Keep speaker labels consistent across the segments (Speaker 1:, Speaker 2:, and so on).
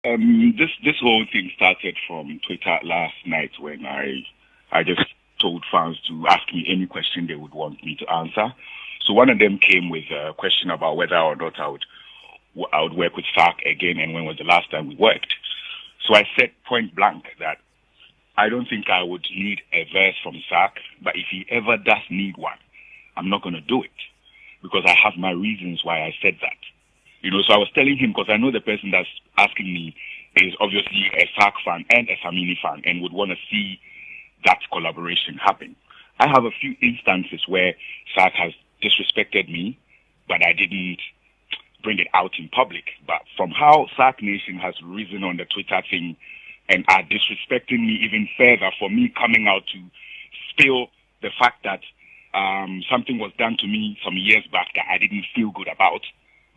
Speaker 1: This whole thing started from Twitter last night when I just told fans to ask me any question they would want me to answer. So one of them came with a question about whether or not I would work with Sark again and when was the last time we worked. So I said point blank that I don't think I would need a verse from Sark, but if he ever does need one, I'm not going to do it because I have my reasons why I said that. So I was telling him because I know the person that's asking me is obviously a Sark fan and a Samini fan and would want to see that collaboration happen. I have a few instances where Sark has disrespected me, but I didn't bring it out in public. But from how Sark Nation has risen on the Twitter thing and are disrespecting me even further for me coming out to spill the fact that something was done to me some years back that I didn't feel good about.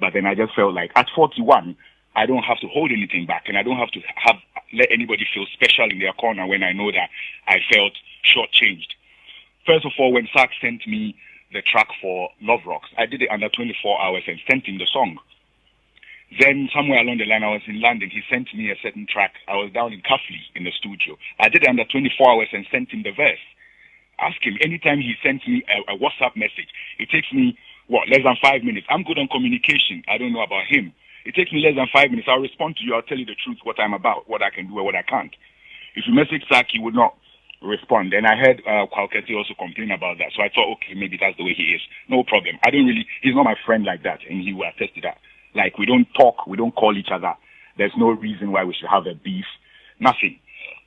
Speaker 1: But then I just felt like at 41, I don't have to hold anything back and I don't have to let anybody feel special in their corner when I know that I felt shortchanged. First of all, when Sark sent me the track for Love Rocks, I did it under 24 hours and sent him the song. Then somewhere along the line, I was in London. He sent me a certain track. I was down in Cuffley in the studio. I did it under 24 hours and sent him the verse. Ask him, anytime he sends me a WhatsApp message, it takes me, less than 5 minutes. I'm good on communication. I don't know about him. It takes me less than 5 minutes. I'll respond to you. I'll tell you the truth, what I'm about, what I can do and what I can't. If you message Sark, he would not respond. And I heard Kwalketi also complain about that. So I thought, okay, maybe that's the way he is. No problem. He's not my friend like that. And he will attest to that. Like, we don't talk. We don't call each other. There's no reason why we should have a beef. Nothing.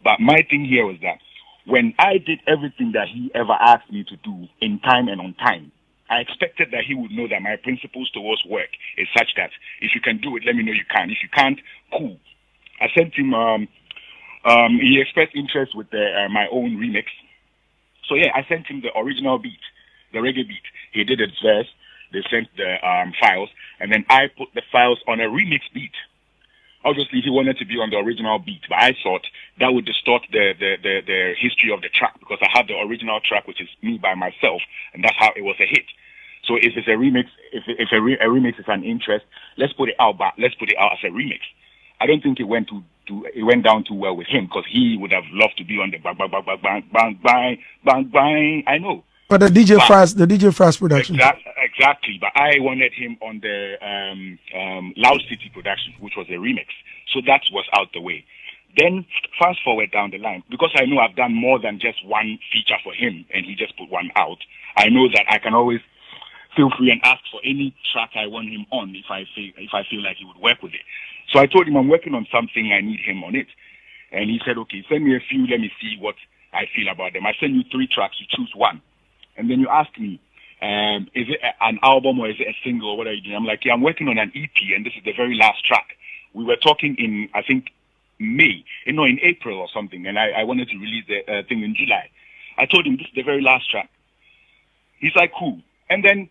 Speaker 1: But my thing here was that when I did everything that he ever asked me to do in time and on time, I expected that he would know that my principles towards work is such that if you can do it, let me know you can. If you can't, cool. I sent him, he expressed interest with my own remix. So yeah, I sent him the original beat, the reggae beat. He did his verse. They sent the files, and then I put the files on a remix beat. Obviously, he wanted to be on the original beat, but I thought that would distort the history of the track because I have the original track, which is me by myself, and that's how it was a hit. So if it's a remix, if a remix is an interest, let's put it out, but let's put it out as a remix. I don't think it went down too well with him because he would have loved to be on the bang bang bang bang bang bang bang bang bang. I know.
Speaker 2: But the DJ Fast production.
Speaker 1: Exactly. But I wanted him on the Loud City production, which was a remix. So that was out the way. Then fast forward down the line, because I know I've done more than just one feature for him, and he just put one out. I know that I can always feel free and ask for any track I want him on if I feel like he would work with it. So I told him I'm working on something. I need him on it, and he said, "Okay, send me a few. Let me see what I feel about them. I send you 3 tracks. You choose one." And then you ask me, is it an album or is it a single or what are you doing? I'm like, yeah, I'm working on an EP and this is the very last track. We were talking in, I think, in April or something, and I wanted to release the thing in July. I told him this is the very last track. He's like, cool. And then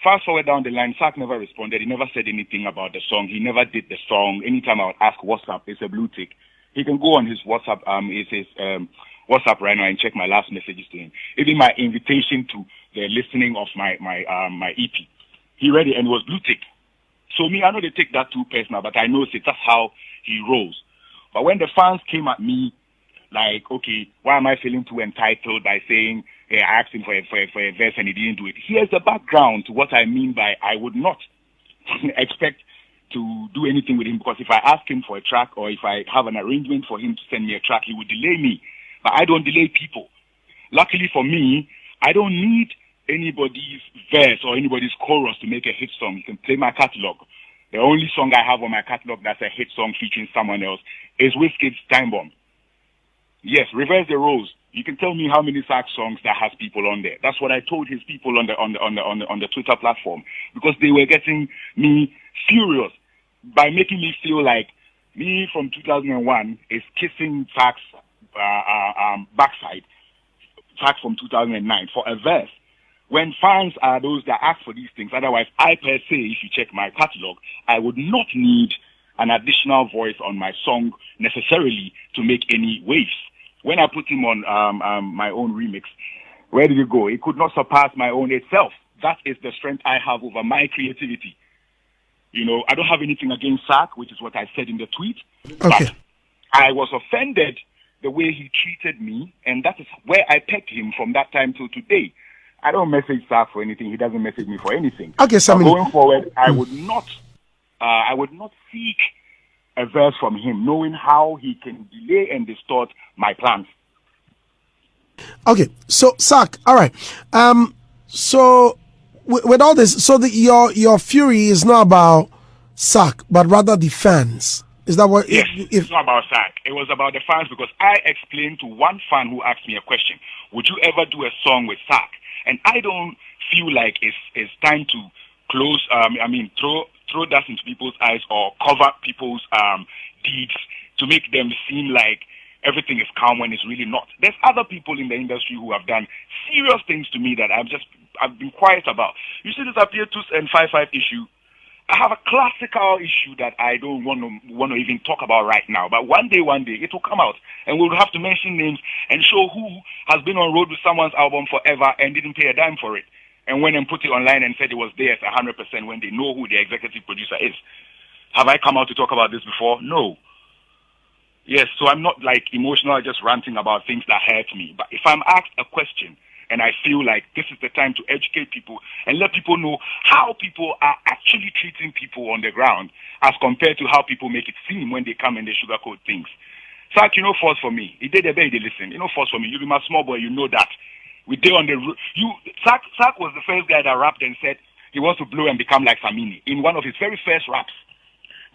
Speaker 1: fast forward down the line, Sark never responded. He never said anything about the song. He never did the song. Anytime I would ask what's up, it's a blue tick. He can go on his WhatsApp, WhatsApp right now and check my last messages to him. Even my invitation to the listening of my EP. He read it and it was blue tick. So me, I know they take that too personal, but I know that's how he rolls. But when the fans came at me, like, okay, why am I feeling too entitled by saying, hey, I asked him for a verse and he didn't do it. Here's the background to what I mean by I would not expect to do anything with him, because if I ask him for a track or if I have an arrangement for him to send me a track, he would delay me. But I don't delay people. Luckily for me, I don't need anybody's verse or anybody's chorus to make a hit song. You can play my catalog. The only song I have on my catalog that's a hit song featuring someone else is Wizkid's Time Bomb. Yes, reverse the roles. You can tell me how many Sark songs that has people on there. That's what I told his people on the Twitter platform, because they were getting me furious by making me feel like me from 2001 is kissing Sark's backside, Sark from 2009 for a verse. When fans are those that ask for these things, otherwise I per se, if you check my catalog, I would not need an additional voice on my song necessarily to make any waves. When I put him on my own remix, where did it go? It could not surpass my own itself. That is the strength I have over my creativity. You know, I don't have anything against Sark, which is what I said in the tweet.
Speaker 2: Okay.
Speaker 1: But I was offended the way he treated me, and that is where I pegged him from that time till today. I don't message Sark for anything. He doesn't message me for anything.
Speaker 2: Okay, Samini.
Speaker 1: Going forward, I would not seek a verse from him, knowing how he can delay and distort my plans.
Speaker 2: Okay, so Sark, all right. So with all this, so your fury is not about Sark, but rather the fans. Is that what?
Speaker 1: Yes, it's not about Sark. It was about the fans because I explained to one fan who asked me a question: would you ever do a song with Sark? And I don't feel like it's time to close. Throw dust into people's eyes or cover people's deeds to make them seem like everything is calm when it's really not. There's other people in the industry who have done serious things to me that I've been quiet about. You see this Appear-Tus and 5-5 issue. I have a classical issue that I don't want to even talk about right now. But one day it will come out, and we'll have to mention names and show who has been on road with someone's album forever and didn't pay a dime for it, and went and put it online and said it was theirs 100% when they know who the executive producer is. Have I come out to talk about this before? No. Yes, so I'm not like emotional, just ranting about things that hurt me. But if I'm asked a question and I feel like this is the time to educate people and let people know how people are actually treating people on the ground as compared to how people make it seem when they come and they sugarcoat things. Sark, you know, force for me. He did a baby listen. You know, force for me. You be my small boy, you know that. We did on the Sark was the first guy that rapped and said he wants to blow and become like Samini in one of his very first raps.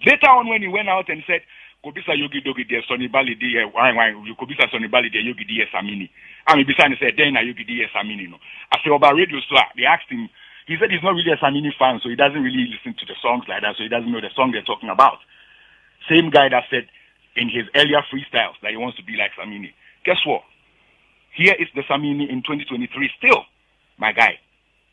Speaker 1: Later on, when he went out and said, "Kobisa Yogi Dogi de Sonny Bali de wine, you Kobisa Sonny Bali de Yogi de Samini." I mean, besides, he said, "Then I Yogi de Samini." No, after about radio, so they asked him. He said he's not really a Samini fan, so he doesn't really listen to the songs like that, so he doesn't know the song they're talking about. Same guy that said in his earlier freestyles that he wants to be like Samini. Guess what? Here is the Samini in 2023 still, my guy.